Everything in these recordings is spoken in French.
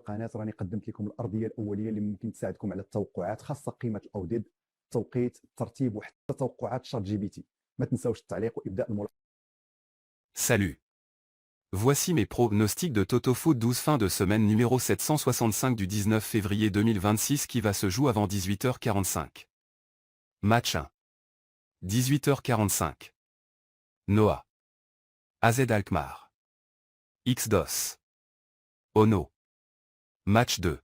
القناه راني قدمت لكم الارضيه الاوليه اللي ممكن تساعدكم على التوقعات، خاصه قيمه الاوديد، التوقيت، الترتيب وحتى توقعات شات جي بي تي. ما تنساوش التعليق وابداء الملاحظه. Salut. Voici mes pronostics de TotoFoot 12 fin de semaine numéro 765 du 19 février 2026 qui va se jouer avant 18h45. Match 1. 18h45. Noah. AZ Alkmaar. Xdos. Ono. Match 2.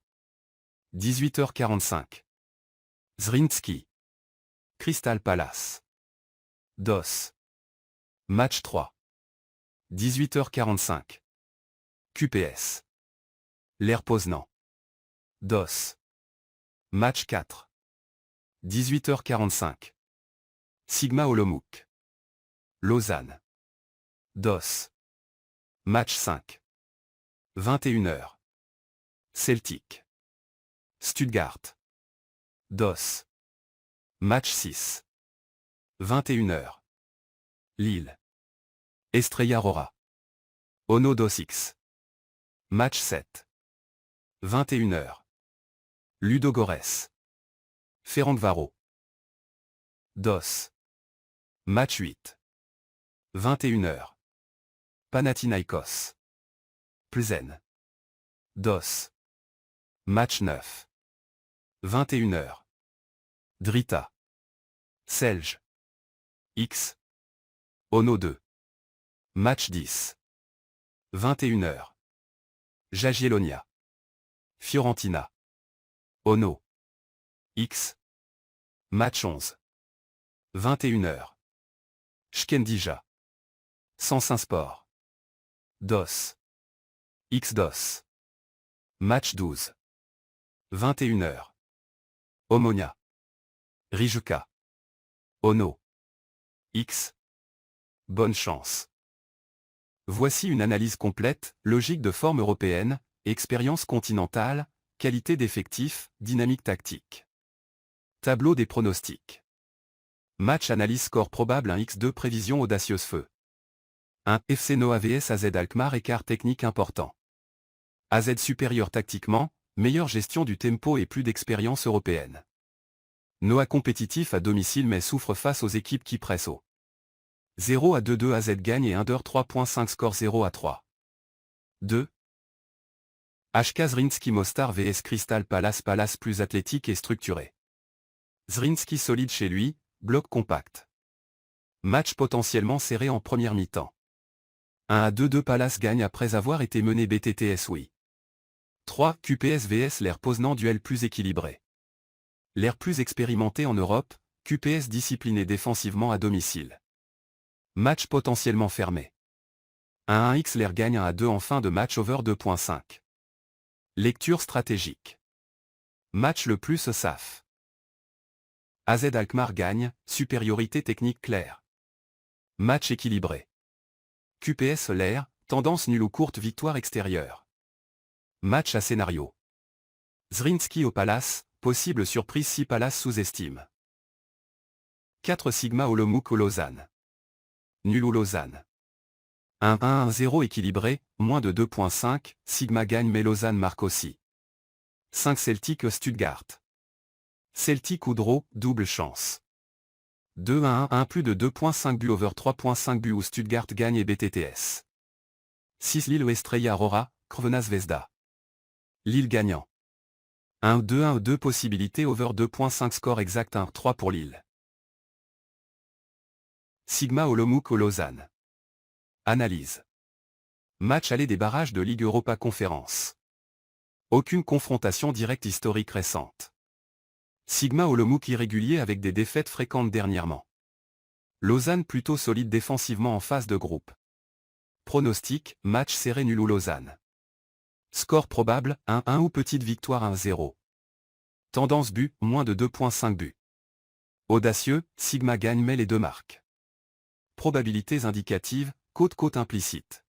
18h45. Zrinski. Crystal Palace. DOS. Match 3. 18h45. QPS. L'Air Poznan. DOS. Match 4. 18h45. Sigma Olomouc. Lausanne. DOS. Match 5. 21h. Celtic. Stuttgart. DOS. Match 6. 21h. Lille. Estrella Rora. Ono DOS. Match 7. 21h. Ludogorets. Ferencváros. DOS. Match 8. 21h. Panathinaikos. Plzen. DOS. Match 9. 21h. Drita. Celje. X. Ono 2. Match 10. 21h. Jagiellonia. Fiorentina. Ono. X. Match 11. 21h. Shkendija. Sansin Sport. DOS. Xdos. Match 12. 21h. Omonia. Rijeka. Ono. X. Bonne chance. Voici une analyse complète, logique de forme européenne, expérience continentale, qualité d'effectif, dynamique tactique. Tableau des pronostics. Match analyse score probable 1 x2 prévision audacieuse feu. 1. FC Noah vs AZ Alkmaar écart technique important. AZ supérieur tactiquement, meilleure gestion du tempo et plus d'expérience européenne. Noah compétitif à domicile mais souffre face aux équipes qui pressent haut. 0-2-2 AZ gagne et Under 3.5 score 0-3. 2. HK Zrinski Mostar vs Crystal Palace. Palace plus athlétique et structuré. Zrinski solide chez lui, bloc compact. Match potentiellement serré en première mi-temps. 1-2-2 Palace gagne après avoir été mené BTTS oui. 3. QPS vs l'Air Poznan duel plus équilibré. L'air plus expérimenté en Europe, QPS discipliné défensivement à domicile. Match potentiellement fermé. 1-1x l'air gagne 1-2 en fin de match over 2.5. Lecture stratégique. Match le plus SAF. AZ Alkmaar gagne, supériorité technique claire. Match équilibré. QPS l'air, tendance nulle ou courte victoire extérieure. Match à scénario. Zrinski au Palace, possible surprise si Palace sous-estime. 4 Sigma Olomouc au Lausanne. Nul ou Lausanne. 1-1-0 équilibré, moins de 2.5, Sigma gagne mais Lausanne marque aussi. 5 Celtic Stuttgart. Celtic ou draw, double chance. 2-1-1 plus de 2.5 buts over 3.5 buts où Stuttgart gagne et BTTS. 6 Lille Estrella Rora, Crvena Zvezda. Lille gagnant. 1-2-1-2 possibilité over 2.5 score exact 1-3 pour Lille. Sigma Olomouc au Lausanne. Analyse. Match aller des barrages de Ligue Europa Conférence. Aucune confrontation directe historique récente. Sigma Olomouc irrégulier avec des défaites fréquentes dernièrement. Lausanne plutôt solide défensivement en phase de groupe. Pronostic, match serré nul ou Lausanne. Score probable, 1-1 ou petite victoire 1-0. Tendance but, moins de 2.5 buts. Audacieux, Sigma gagne mais les deux marques. Probabilités indicatives, côte-côte implicite.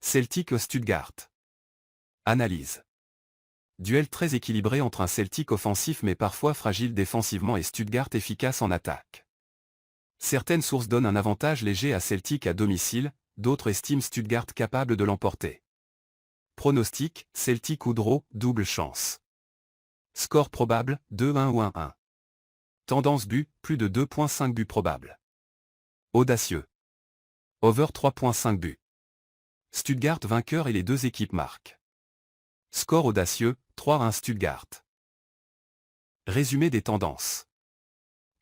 Celtic Stuttgart. Analyse. Duel très équilibré entre un Celtic offensif mais parfois fragile défensivement et Stuttgart efficace en attaque. Certaines sources donnent un avantage léger à Celtic à domicile, d'autres estiment Stuttgart capable de l'emporter. Pronostic, Celtic ou draw, double chance. Score probable, 2-1 ou 1-1. Tendance but, plus de 2.5 buts probables. Audacieux. Over 3.5 buts. Stuttgart vainqueur et les deux équipes marquent. Score audacieux, 3-1 Stuttgart. Résumé des tendances.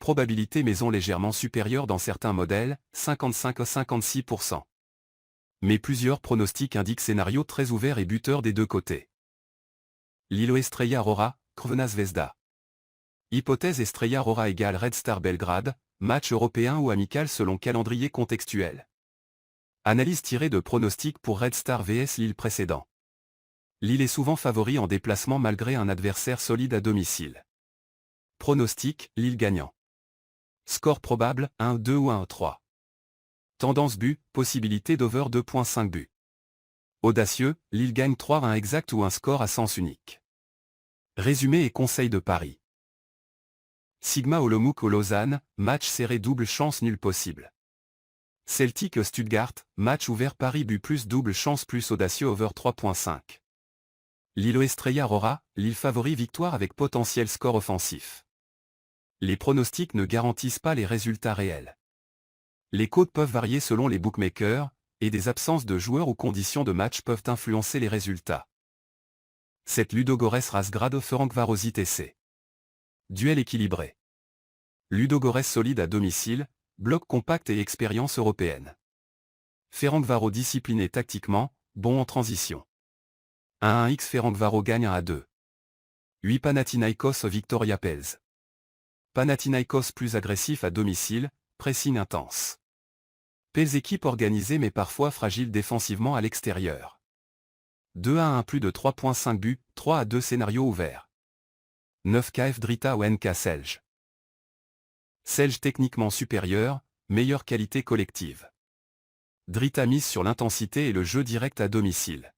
Probabilité maison légèrement supérieure dans certains modèles, 55 à 56%. Mais plusieurs pronostics indiquent scénario très ouvert et buteur des deux côtés. Lilo Estrella Roja, Crvena Zvezda. Hypothèse Estrella Roja égale Red Star Belgrade, match européen ou amical selon calendrier contextuel. Analyse tirée de pronostics pour Red Star vs Lille précédent. Lille est souvent favori en déplacement malgré un adversaire solide à domicile. Pronostic, Lille gagnant. Score probable, 1-2 ou 1-3. Tendance but, possibilité d'over 2.5 buts. Audacieux, Lille gagne 3-1 exact ou un score à sens unique. Résumé et conseil de Paris. Sigma Olomouc au Lausanne, match serré double chance nulle possible. Celtic Stuttgart, match ouvert Paris but plus double chance plus audacieux over 3.5. Lilo Estrella Roja, Lille favori victoire avec potentiel score offensif. Les pronostics ne garantissent pas les résultats réels. Les cotes peuvent varier selon les bookmakers, et des absences de joueurs ou conditions de match peuvent influencer les résultats. Cette Ludogorets Razgrad Ferencvárosi TC. Duel équilibré. Ludogorets solide à domicile, bloc compact et expérience européenne. Ferencváros discipliné tactiquement, bon en transition. 1-1x Ferencváros gagne 1-2. 8 Panathinaikos Victoria Pels. Panathinaikos plus agressif à domicile, pressing intense. Pels équipe organisée mais parfois fragile défensivement à l'extérieur. 2-1 plus de 3.5 buts, 3-2 scénario ouvert. 9 KF Drita ou NK Celje. Celje techniquement supérieur, meilleure qualité collective. Drita mise sur l'intensité et le jeu direct à domicile.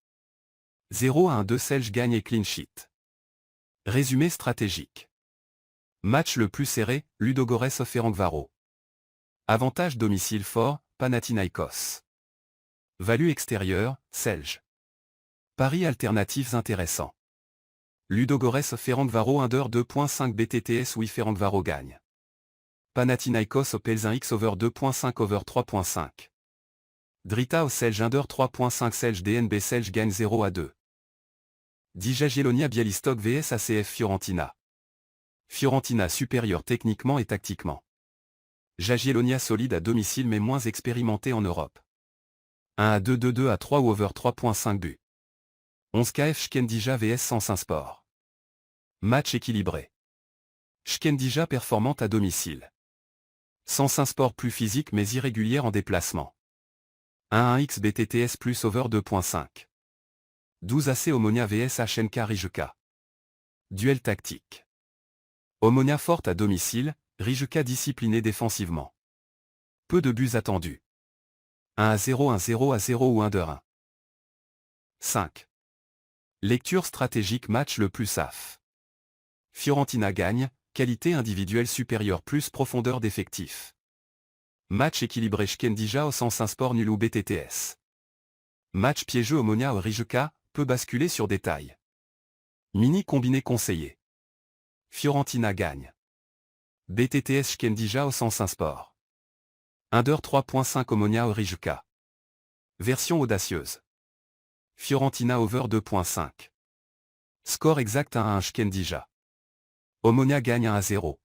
0-1-2 Celje gagne et clean sheet. Résumé stratégique. Match le plus serré, Ludogorets Ferencváros. Avantage domicile fort, Panathinaikos. Value extérieure, Celje. Paris alternatifs intéressants. Ludogorets Ferencváros under 2.5 BTTS oui Ferencváros gagne. Panathinaikos Pels 1x over 2.5 over 3.5. Drita au Celje under 3.5 Celje DNB Celje gagne 0-2. Jagiellonia Białystok vs ACF Fiorentina. Fiorentina supérieure techniquement et tactiquement. Jagiellonia solide à domicile mais moins expérimenté en Europe. 1-2 2-2-3 ou over 3.5 buts. 11 KF Shkendija vs Sansin Sport. Match équilibré. Shkendija performante à domicile. Sansin Sport plus physique mais irrégulière en déplacement. 1-1x BTTS plus over 2.5. 12 AC Omonia vs HNK Rijeka. Duel tactique. Omonia forte à domicile, Rijeka discipliné défensivement. Peu de buts attendus. 1-0, 1-0, 0 ou 1-1. 5. Lecture stratégique match le plus SAF. Fiorentina gagne, qualité individuelle supérieure plus profondeur d'effectif. Match équilibré Shkendija au Sansin Sport nul ou BTTS. Match piégeux Omonia au Rijeka, peut basculer sur détail. Mini combiné conseillé. Fiorentina gagne. BTTS Shkendija au Sansin Sport. Under 3.5 Omonia au Rijeka. Version audacieuse. Fiorentina over 2.5. Score exact 1-1 Shkendija. Omonia gagne 1-0.